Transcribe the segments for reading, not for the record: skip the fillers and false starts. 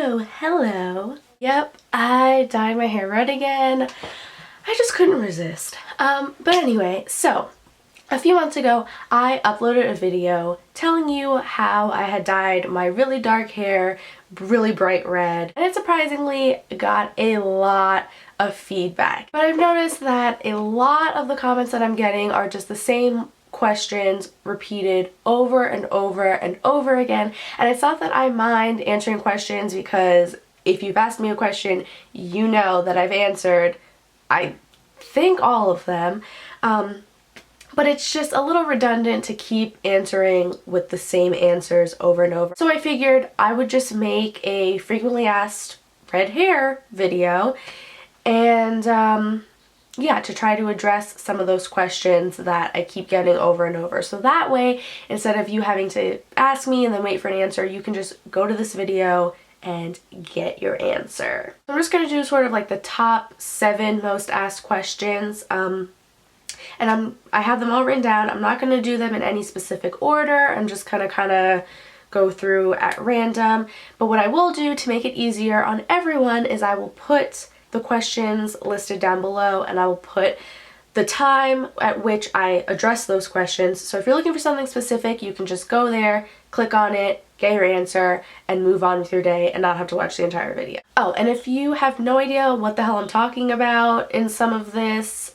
Oh, hello. Yep, I dyed my hair red again. I just couldn't resist. But anyway, so a few months ago, I uploaded a video telling you how I had dyed my really dark hair really bright red, and it surprisingly got a lot of feedback. But I've noticed that a lot of the comments that I'm getting are just the same questions repeated over and over and over again, and it's not that I mind answering questions, because if you've asked me a question, you know that I've answered, I think, all of them. But it's just a little redundant to keep answering with the same answers over and over. So I figured I would just make a frequently asked red hair video and yeah, to try to address some of those questions that I keep getting over and over. So that way, instead of you having to ask me and then wait for an answer, you can just go to this video and get your answer. I'm just going to do sort of like the top 7 most asked questions. And I have them all written down. I'm not going to do them in any specific order. I'm just kind of go through at random. But what I will do to make it easier on everyone is I will put the questions listed down below, and I will put the time at which I address those questions. So if you're looking for something specific, you can just go there, click on it, get your answer, and move on with your day and not have to watch the entire video. Oh, and if you have no idea what the hell I'm talking about in some of this,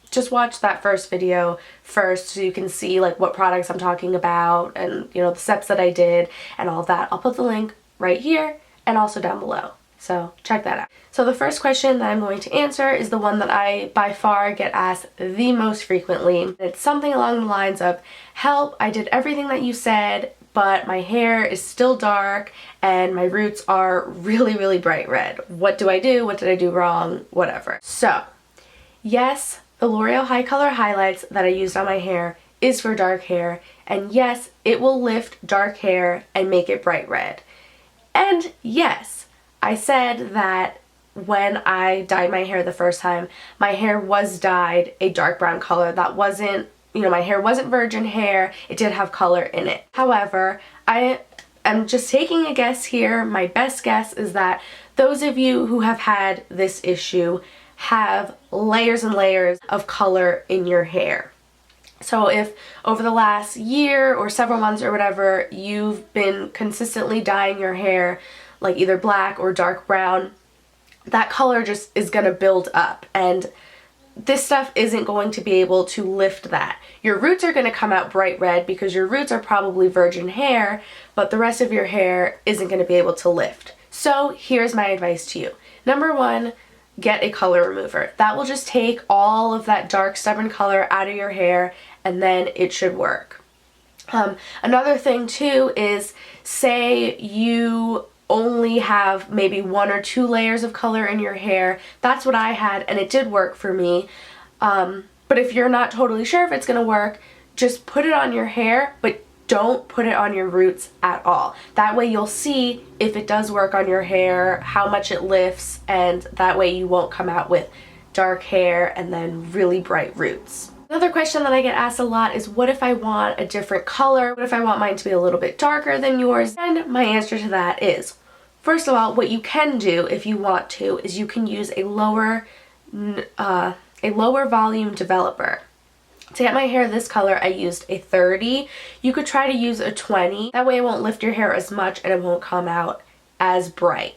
just watch that first video first so you can see like what products I'm talking about and, you know, the steps that I did and all of that. I'll put the link right here and also down below. So check that out. So the first question that I'm going to answer is the one that I by far get asked the most frequently. It's something along the lines of, help, I did everything that you said, but my hair is still dark and my roots are really, really bright red. What do I do? What did I do wrong? Whatever. So yes, the L'Oreal HICOLOR Highlights that I used on my hair is for dark hair, and yes, it will lift dark hair and make it bright red. And yes, I said that when I dyed my hair the first time, my hair was dyed a dark brown color. That wasn't, you know, my hair wasn't virgin hair. It did have color in it. However, I am just taking a guess here. My best guess is that those of you who have had this issue have layers and layers of color in your hair. So if over the last year or several months or whatever, you've been consistently dyeing your hair like either black or dark brown, that color just is going to build up, and this stuff isn't going to be able to lift that. Your roots are going to come out bright red because your roots are probably virgin hair, but the rest of your hair isn't going to be able to lift. So here's my advice to you. Number 1, get a color remover. That will just take all of that dark stubborn color out of your hair, and then it should work. Another thing too is, say you only have maybe 1 or 2 layers of color in your hair. That's what I had, and it did work for me. But if you're not totally sure if it's gonna work, just put it on your hair, but don't put it on your roots at all. That way you'll see if it does work on your hair, how much it lifts, and that way you won't come out with dark hair and then really bright roots. Another question that I get asked a lot is, what if I want a different color? What if I want mine to be a little bit darker than yours? And my answer to that is, first of all, what you can do if you want to is you can use a lower volume developer. To get my hair this color, I used a 30. You could try to use a 20. That way it won't lift your hair as much and it won't come out as bright.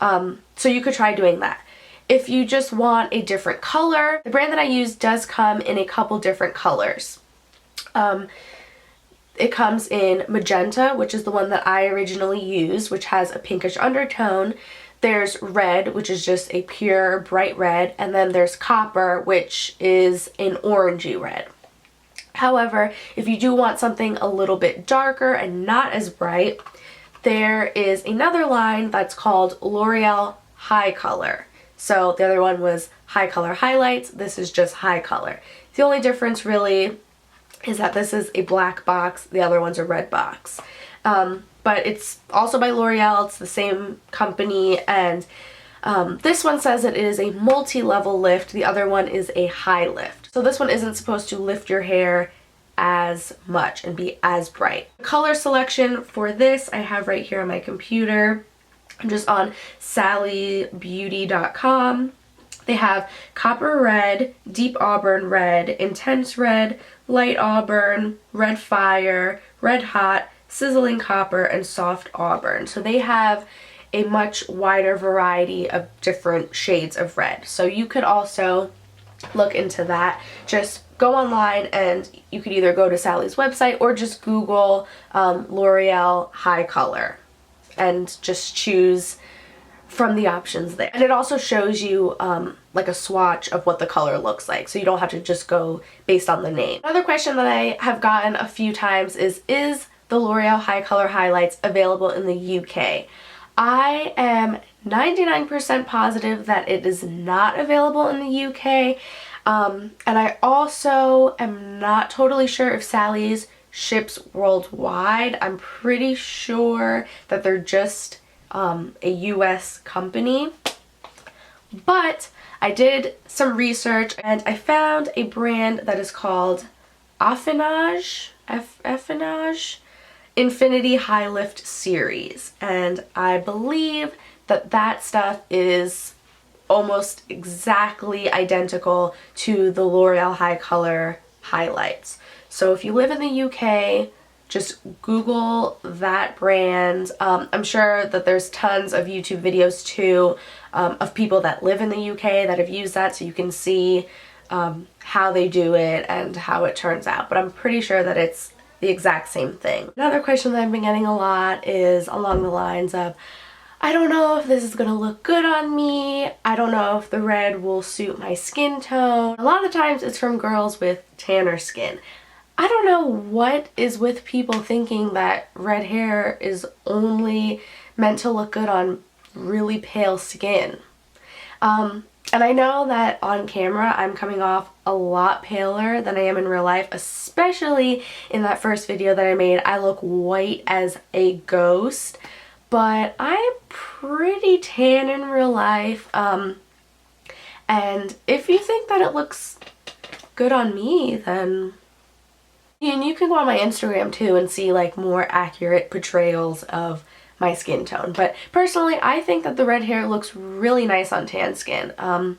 So you could try doing that. If you just want a different color, the brand that I use does come in a couple different colors. It comes in magenta, which is the one that I originally used, which has a pinkish undertone. There's red, which is just a pure bright red, and then there's copper, which is an orangey red. However, if you do want something a little bit darker and not as bright, there is another line that's called L'Oreal HICOLOR. So the other one was HICOLOR Highlights. This is just HICOLOR. The only difference really is that this is a black box, the other one's a red box. But it's also by L'Oreal, it's the same company, and this one says that it is a multi-level lift, the other one is a high lift. So this one isn't supposed to lift your hair as much and be as bright. The color selection for this I have right here on my computer. I'm just on sallybeauty.com. They have copper red, deep auburn red, intense red, light auburn, red fire, red hot, sizzling copper, and soft auburn. So they have a much wider variety of different shades of red. So you could also look into that. Just go online and you could either go to Sally's website or just Google L'Oreal HICOLOR and just choose from the options there. And it also shows you like a swatch of what the color looks like, so you don't have to just go based on the name. Another question that I have gotten a few times is the L'Oreal HICOLOR Highlights available in the UK? I am 99% positive that it is not available in the UK, and I also am not totally sure if Sally's ships worldwide. I'm pretty sure that they're just a US company, but I did some research and I found a brand that is called Affinage Infinity High Lift Series, and I believe that that stuff is almost exactly identical to the L'Oreal HICOLOR Highlights. So if you live in the UK, just Google that brand. I'm sure that there's tons of YouTube videos too of people that live in the UK that have used that, so you can see how they do it and how it turns out. But I'm pretty sure that it's the exact same thing. Another question that I've been getting a lot is along the lines of, I don't know if this is gonna look good on me. I don't know if the red will suit my skin tone. A lot of times it's from girls with tanner skin. I don't know what is with people thinking that red hair is only meant to look good on really pale skin. And I know that on camera I'm coming off a lot paler than I am in real life, especially in that first video that I made. I look white as a ghost, but I'm pretty tan in real life. And if you think that it looks good on me, then... And you can go on my Instagram too and see like more accurate portrayals of my skin tone. But personally, I think that the red hair looks really nice on tan skin. I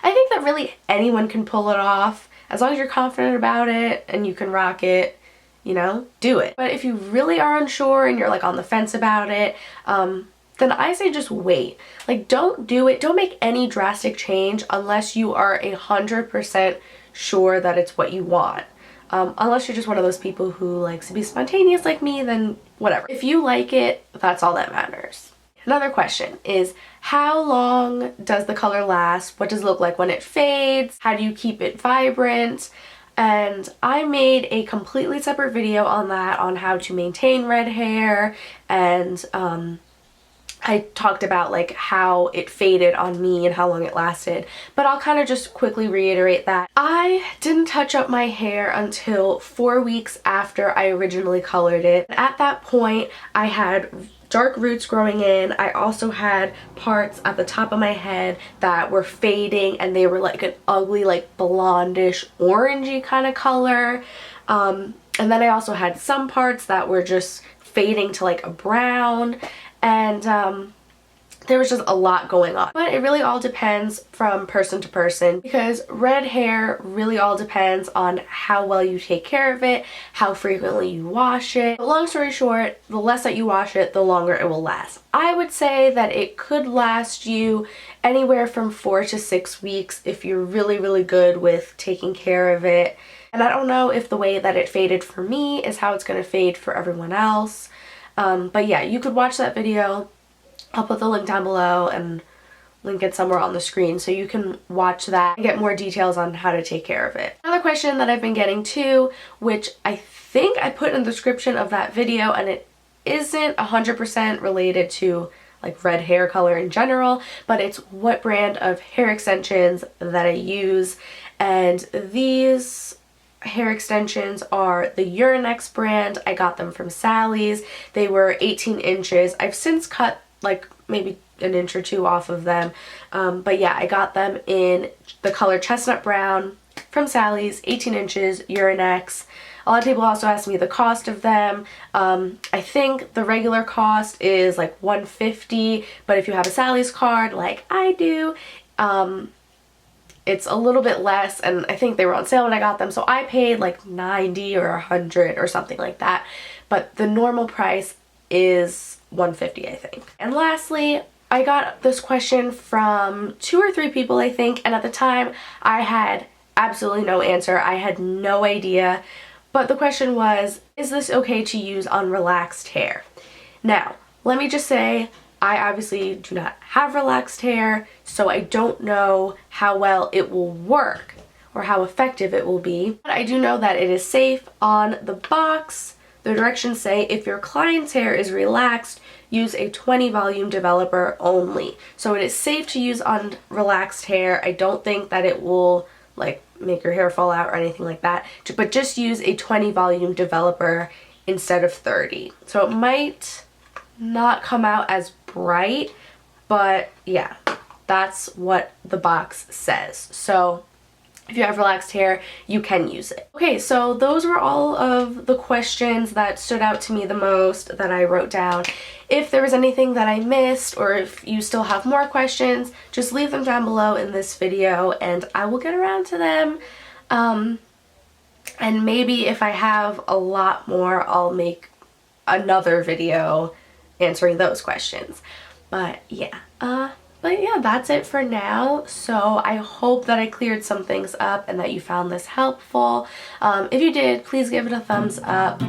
think that really anyone can pull it off as long as you're confident about it and you can rock it, you know, do it. But if you really are unsure and you're like on the fence about it, then I say just wait. Like, don't do it. Don't make any drastic change unless you are 100% sure that it's what you want. Unless you're just one of those people who likes to be spontaneous like me, then whatever. If you like it, that's all that matters. Another question is, how long does the color last? What does it look like when it fades? How do you keep it vibrant? And I made a completely separate video on that, on how to maintain red hair, and I talked about like how it faded on me and how long it lasted, but I'll kind of just quickly reiterate that. I didn't touch up my hair until 4 weeks after I originally colored it. At that point, I had dark roots growing in. I also had parts at the top of my head that were fading, and they were like an ugly, like blondish, orangey kind of color. And then I also had some parts that were just fading to like a brown. And there was just a lot going on. But it really all depends from person to person, because red hair really all depends on how well you take care of it, how frequently you wash it. But long story short, the less that you wash it, the longer it will last. I would say that it could last you anywhere from 4 to 6 weeks if you're really, really good with taking care of it. And I don't know if the way that it faded for me is how it's going to fade for everyone else. But yeah, you could watch that video. I'll put the link down below and link it somewhere on the screen so you can watch that and get more details on how to take care of it. Another question that I've been getting too, which I think I put in the description of that video, and it isn't 100% related to like red hair color in general, but it's what brand of hair extensions that I use. And these hair extensions are the Urinex brand. I got them from Sally's. They were 18 inches. I've since cut like maybe an inch or two off of them. But yeah, I got them in the color chestnut brown from Sally's, 18 inches, Urinex. A lot of people also ask me the cost of them. I think the regular cost is like $150, but if you have a Sally's card like I do, it's a little bit less, and I think they were on sale when I got them, so I paid like $90 or $100 or something like that, but the normal price is $150, I think. And lastly, I got this question from 2 or 3 people, I think, and at the time I had absolutely no answer. I had no idea, but the question was, is this okay to use on relaxed hair? Now, let me just say, I obviously do not have relaxed hair, so I don't know how well it will work or how effective it will be. But I do know that it is safe. On the box, the directions say if your client's hair is relaxed, use a 20 volume developer only. So it is safe to use on relaxed hair. I don't think that it will like make your hair fall out or anything like that, but just use a 20 volume developer instead of 30. So it might not come out as bright, but yeah, that's what the box says. So if you have relaxed hair, you can use it. Okay, so those were all of the questions that stood out to me the most that I wrote down. If there was anything that I missed, or if you still have more questions, just leave them down below in this video and I will get around to them. And maybe if I have a lot more, I'll make another video answering those questions. But yeah, that's it for now. So I hope that I cleared some things up and that you found this helpful. If you did, please give it a thumbs up.